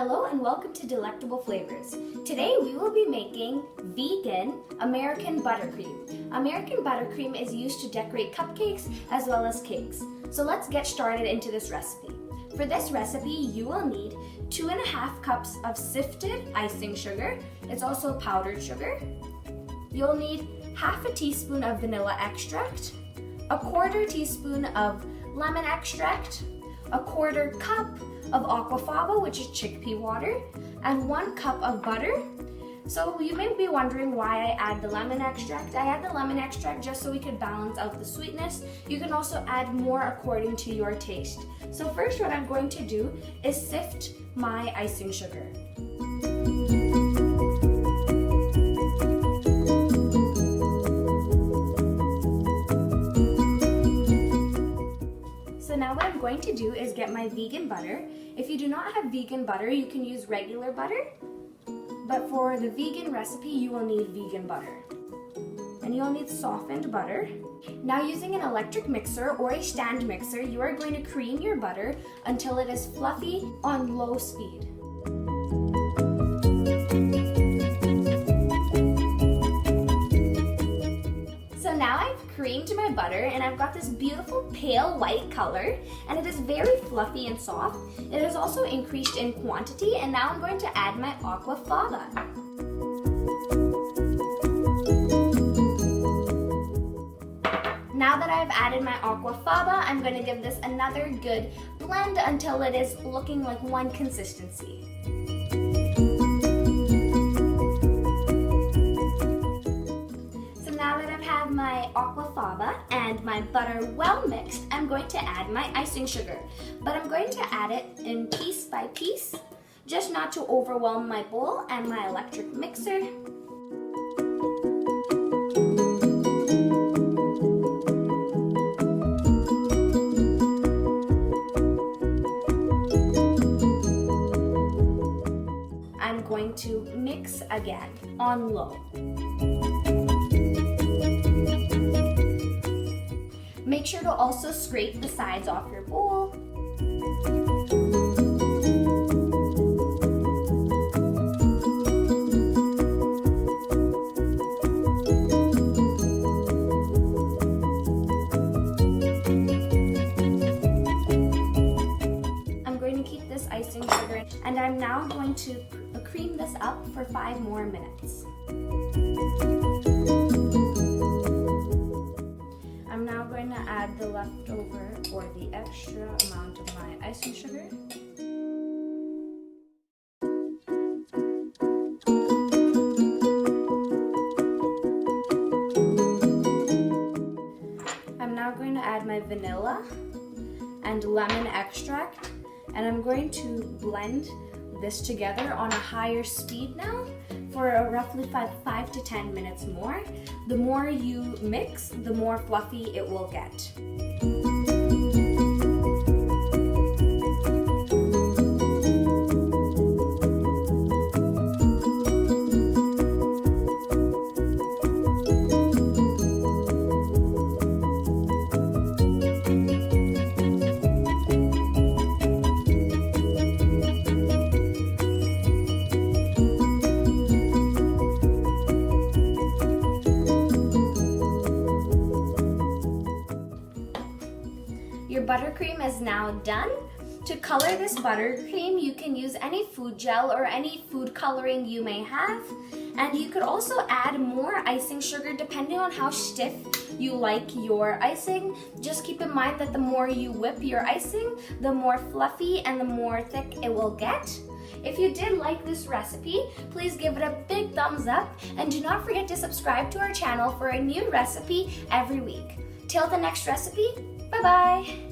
Hello and welcome to Delectable Flavors. Today we will be making vegan American buttercream. American buttercream is used to decorate cupcakes as well as cakes. So let's get started into this recipe. For this recipe, you will need 2.5 cups of sifted icing sugar. It's also powdered sugar. You'll need half a teaspoon of vanilla extract, a 1/4 teaspoon of lemon extract, a 1/4 cup of Aquafaba, which is chickpea water, and 1 cup of butter. So you may be wondering why I add the lemon extract. I add the lemon extract just so we could balance out the sweetness. You can also add more according to your taste. So first what I'm going to do is sift my icing sugar. So now what I'm going to do is get my vegan butter. If you do not have vegan butter, you can use regular butter. But for the vegan recipe, you will need vegan butter. And you'll need softened butter. Now using an electric mixer or a stand mixer, you are going to cream your butter until it is fluffy on low speed. Now I've creamed my butter and I've got this beautiful pale white color, and it is very fluffy and soft. It has also increased in quantity, and now I'm going to add my Aquafaba. Now that I've added my Aquafaba, I'm going to give this another good blend until it is looking like one consistency. My Aquafaba and my butter well mixed, I'm going to add my icing sugar, but I'm going to add it in piece by piece, just not to overwhelm my bowl and my electric mixer. I'm going to mix again on low. Make sure to also scrape the sides off your bowl. I'm going to keep this icing sugar, and I'm now going to cream this up for 5 more minutes. I'm now going to add the leftover or the extra amount of my icing sugar. I'm now going to add my vanilla and lemon extract, and I'm going to blend this together on a higher speed now for roughly 5 to 10 minutes more. The more you mix, the more fluffy it will get. Your buttercream is now done. To color this buttercream, you can use any food gel or any food coloring you may have. And you could also add more icing sugar depending on how stiff you like your icing. Just keep in mind that the more you whip your icing, the more fluffy and the more thick it will get. If you did like this recipe, please give it a big thumbs up, and do not forget to subscribe to our channel for a new recipe every week. Till the next recipe, bye-bye!